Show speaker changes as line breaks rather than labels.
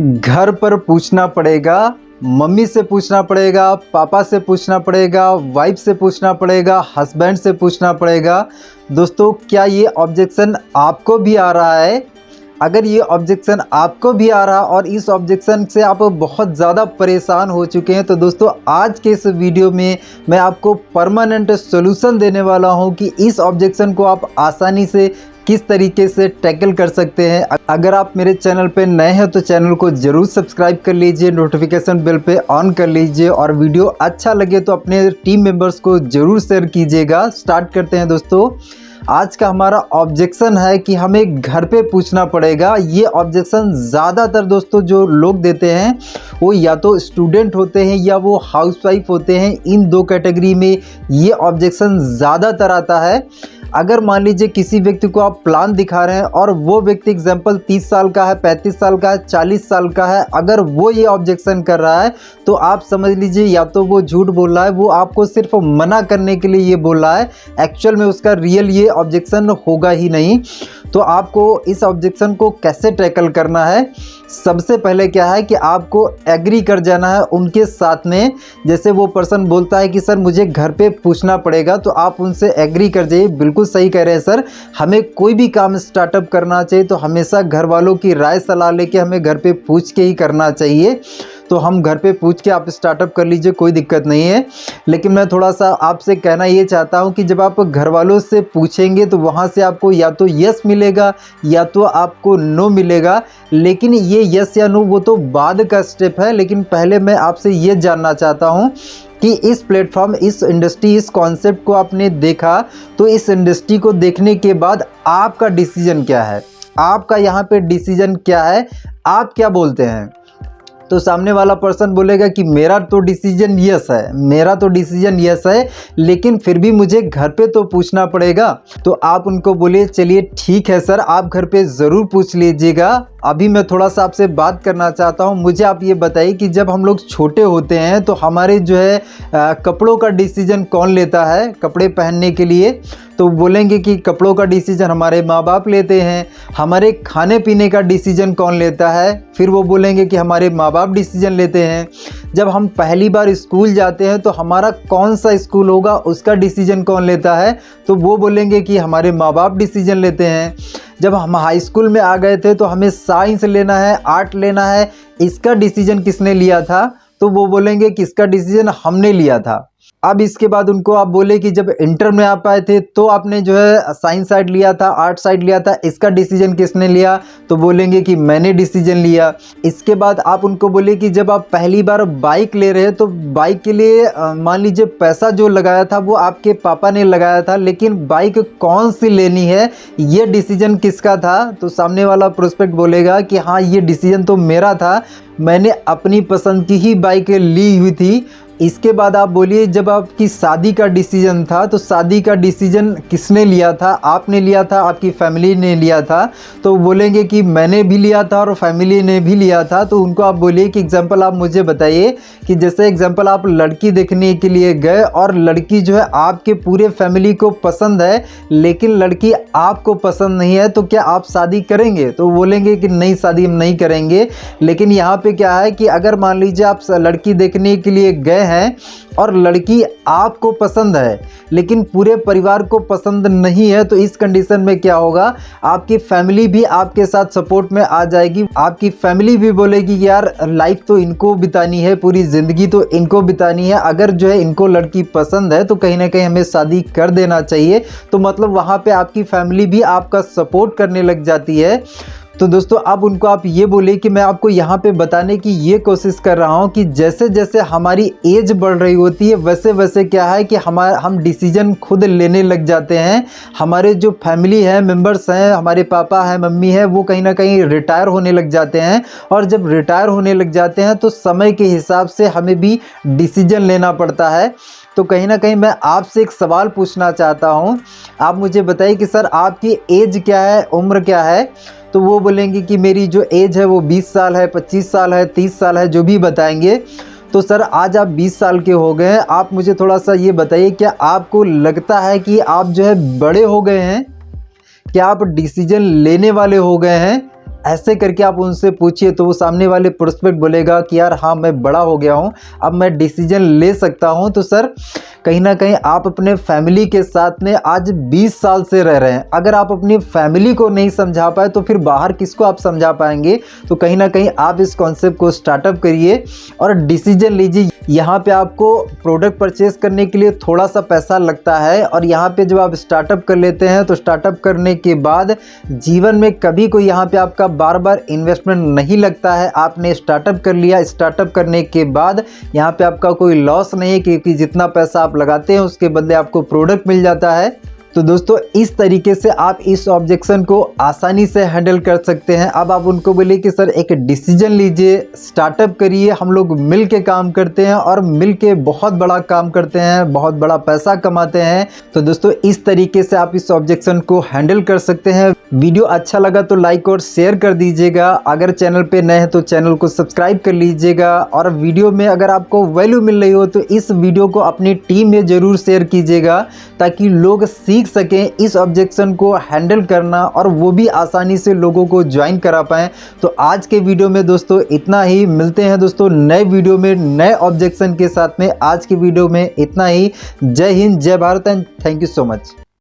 घर पर पूछना पड़ेगा, मम्मी से पूछना पड़ेगा, पापा से पूछना पड़ेगा, वाइफ से पूछना पड़ेगा, हस्बैंड से पूछना पड़ेगा। दोस्तों, क्या ये ऑब्जेक्शन आपको भी आ रहा है? अगर ये ऑब्जेक्शन आपको भी आ रहा और इस ऑब्जेक्शन से आप बहुत ज़्यादा परेशान हो चुके हैं, तो दोस्तों आज के इस वीडियो में मैं आपको परमानेंट सॉल्यूशन देने वाला हूं कि इस ऑब्जेक्शन को आप आसानी से किस तरीके से टैकल कर सकते हैं। अगर आप मेरे चैनल पे नए हैं तो चैनल को ज़रूर सब्सक्राइब कर लीजिए, नोटिफिकेशन बेल पे ऑन कर लीजिए और वीडियो अच्छा लगे तो अपने टीम मेंबर्स को ज़रूर शेयर कीजिएगा। स्टार्ट करते हैं दोस्तों। आज का हमारा ऑब्जेक्शन है कि हमें घर पे पूछना पड़ेगा। ये ऑब्जेक्शन ज़्यादातर दोस्तों जो लोग देते हैं वो या तो स्टूडेंट होते हैं या वो हाउसवाइफ होते हैं। इन दो कैटेगरी में ये ऑब्जेक्शन ज़्यादातर आता है। अगर मान लीजिए किसी व्यक्ति को आप प्लान दिखा रहे हैं और वो व्यक्ति एग्जाम्पल 30 साल का है, 35 साल का है, 40 साल का है, अगर वो ये ऑब्जेक्शन कर रहा है तो आप समझ लीजिए या तो वो झूठ बोल रहा है, वो आपको सिर्फ मना करने के लिए ये बोल रहा है। एक्चुअल में उसका रियल ये ऑब्जेक्शन होगा ही नहीं। तो आपको इस ऑब्जेक्शन को कैसे टैकल करना है? सबसे पहले क्या है कि आपको एग्री कर जाना है उनके साथ में। जैसे वो पर्सन बोलता है कि सर मुझे घर पे पूछना पड़ेगा, तो आप उनसे एग्री कर जाइए। बिल्कुल सही कह रहे हैं सर, हमें कोई भी काम स्टार्टअप करना चाहिए तो हमेशा घर वालों की राय सलाह लेके हमें घर पे पूछ के ही करना चाहिए। तो हम घर पे पूछ के आप स्टार्टअप कर लीजिए, कोई दिक्कत नहीं है। लेकिन मैं थोड़ा सा आपसे कहना ये चाहता हूँ कि जब आप घर वालों से पूछेंगे तो वहाँ से आपको या तो यस मिलेगा या तो आपको नो मिलेगा। लेकिन ये यस या नो वो तो बाद का स्टेप है। लेकिन पहले मैं आपसे ये जानना चाहता हूँ कि इस प्लेटफॉर्म, इस इंडस्ट्री, इस कॉन्सेप्ट को आपने देखा, तो इस इंडस्ट्री को देखने के बाद आपका डिसीजन क्या है? आपका यहाँ पे डिसीजन क्या है? आप क्या बोलते हैं? तो सामने वाला पर्सन बोलेगा कि मेरा तो डिसीजन यस है, मेरा तो डिसीजन यस है, लेकिन फिर भी मुझे घर पे तो पूछना पड़ेगा। तो आप उनको बोलिए चलिए ठीक है सर, आप घर पे ज़रूर पूछ लीजिएगा। अभी मैं थोड़ा सा आपसे बात करना चाहता हूँ। मुझे आप ये बताइए कि जब हम लोग छोटे होते हैं तो हमारे जो है कपड़ों का डिसीजन कौन लेता है कपड़े पहनने के लिए? तो बोलेंगे कि कपड़ों का डिसीजन हमारे माँ बाप लेते हैं। हमारे खाने पीने का डिसीजन कौन लेता है? फिर वो बोलेंगे कि हमारे माँ बाप डिसीजन लेते हैं। जब हम पहली बार स्कूल जाते हैं तो हमारा कौन सा स्कूल होगा उसका डिसीजन कौन लेता है? तो वो बोलेंगे कि हमारे माँ बाप डिसीजन लेते हैं। जब हम हाई स्कूल में आ गए थे तो हमें साइंस लेना है, आर्ट लेना है, इसका डिसीजन किसने लिया था? तो वो बोलेंगे कि इसका डिसीजन हमने लिया था। अब इसके बाद उनको आप बोले कि जब इंटर में आप आए थे तो आपने जो है साइंस साइड लिया था, आर्ट साइड लिया था, इसका डिसीजन किसने लिया? तो बोलेंगे कि मैंने डिसीजन लिया। इसके बाद आप उनको बोले कि जब आप पहली बार बाइक ले रहे हैं तो बाइक के लिए मान लीजिए पैसा जो लगाया था वो आपके पापा ने लगाया था, लेकिन बाइक कौन सी लेनी है ये डिसीजन किसका था? तो सामने वाला प्रोस्पेक्ट बोलेगा कि हाँ ये डिसीजन तो मेरा था, मैंने अपनी पसंद की ही बाइक ली हुई थी। इसके बाद आप बोलिए जब आपकी शादी का डिसीजन था तो शादी का डिसीजन किसने लिया था? आपने लिया था, आपकी फैमिली ने लिया था? तो बोलेंगे कि मैंने भी लिया था और फैमिली ने भी लिया था। तो उनको आप बोलिए कि एग्जांपल आप मुझे बताइए कि जैसे एग्जांपल आप लड़की देखने के लिए गए और लड़की जो है आपके पूरे फैमिली को पसंद है लेकिन लड़की आपको पसंद नहीं है, तो क्या आप शादी करेंगे? तो बोलेंगे कि नहीं, शादी हम नहीं करेंगे। लेकिन यहाँ पे क्या है कि अगर मान लीजिए आप लड़की देखने के लिए गए हैं और लड़की आपको पसंद है लेकिन पूरे परिवार को पसंद नहीं है, तो इस कंडीशन में क्या होगा? आपकी फैमिली भी आपके साथ सपोर्ट में आ जाएगी। आपकी फैमिली भी बोलेगी यार लाइफ तो इनको बितानी है, पूरी ज़िंदगी तो इनको बितानी है, अगर जो है इनको लड़की पसंद है तो कहीं ना कहीं हमें शादी कर देना चाहिए। तो मतलब वहाँ पे आपकी फैमिली भी आपका सपोर्ट करने लग जाती है। तो दोस्तों अब उनको आप ये बोले कि मैं आपको यहाँ पे बताने की ये कोशिश कर रहा हूँ कि जैसे जैसे हमारी एज बढ़ रही होती है वैसे वैसे क्या है कि हम डिसीजन खुद लेने लग जाते हैं। हमारे जो फैमिली है, मेंबर्स हैं, हमारे पापा हैं, मम्मी है, वो कहीं ना कहीं रिटायर होने लग जाते हैं। और जब रिटायर होने लग जाते हैं तो समय के हिसाब से हमें भी डिसीजन लेना पड़ता है। तो कहीं ना कहीं मैं आपसे एक सवाल पूछना चाहता हूँ। आप मुझे बताइए कि सर आपकी एज क्या है, उम्र क्या है? तो वो बोलेंगे कि मेरी जो एज है वो 20 साल है, 25 साल है, 30 साल है, जो भी बताएंगे। तो सर आज आप 20 साल के हो गए हैं, आप मुझे थोड़ा सा ये बताइए, क्या आपको लगता है कि आप जो है बड़े हो गए हैं? क्या आप डिसीजन लेने वाले हो गए हैं? ऐसे करके आप उनसे पूछिए तो वो सामने वाले प्रोस्पेक्ट बोलेगा कि यार हाँ मैं बड़ा हो गया हूँ, अब मैं डिसीजन ले सकता हूँ। तो सर कहीं ना कहीं आप अपने फैमिली के साथ में आज 20 साल से रह रहे हैं, अगर आप अपनी फैमिली को नहीं समझा पाए तो फिर बाहर किसको आप समझा पाएंगे। तो कहीं ना कहीं आप इस कॉन्सेप्ट को स्टार्टअप करिए और डिसीजन लीजिए। यहाँ पे आपको प्रोडक्ट परचेस करने के लिए थोड़ा सा पैसा लगता है, और यहाँ पे जब आप स्टार्टअप कर लेते हैं तो स्टार्टअप करने के बाद जीवन में कभी कोई यहाँ पे आपका बार बार इन्वेस्टमेंट नहीं लगता है। आपने स्टार्टअप कर लिया, स्टार्टअप करने के बाद यहाँ पे आपका कोई लॉस नहीं है, क्योंकि जितना पैसा आप लगाते हैं उसके बदले आपको प्रोडक्ट मिल जाता है। तो दोस्तों इस तरीके से आप इस ऑब्जेक्शन को आसानी से हैंडल कर सकते हैं। अब आप उनको बोलिए कि सर एक डिसीजन लीजिए, स्टार्टअप करिए, हम लोग मिल के काम करते हैं और मिल के बहुत बड़ा काम करते हैं, बहुत बड़ा पैसा कमाते हैं। तो दोस्तों इस तरीके से आप इस ऑब्जेक्शन को हैंडल कर सकते हैं। वीडियो अच्छा लगा तो लाइक और शेयर कर दीजिएगा। अगर चैनल पे नए हैं तो चैनल को सब्सक्राइब कर लीजिएगा, और वीडियो में अगर आपको वैल्यू मिल रही हो तो इस वीडियो को अपनी टीम में ज़रूर शेयर कीजिएगा, ताकि लोग सीख सकें इस ऑब्जेक्शन को हैंडल करना और वो भी आसानी से लोगों को ज्वाइन करा पाएं। तो आज के वीडियो में दोस्तों इतना ही। मिलते हैं दोस्तों नए वीडियो में नए ऑब्जेक्शन के साथ में। आज की वीडियो में इतना ही। जय हिंद, जय Bharat and thank you so much.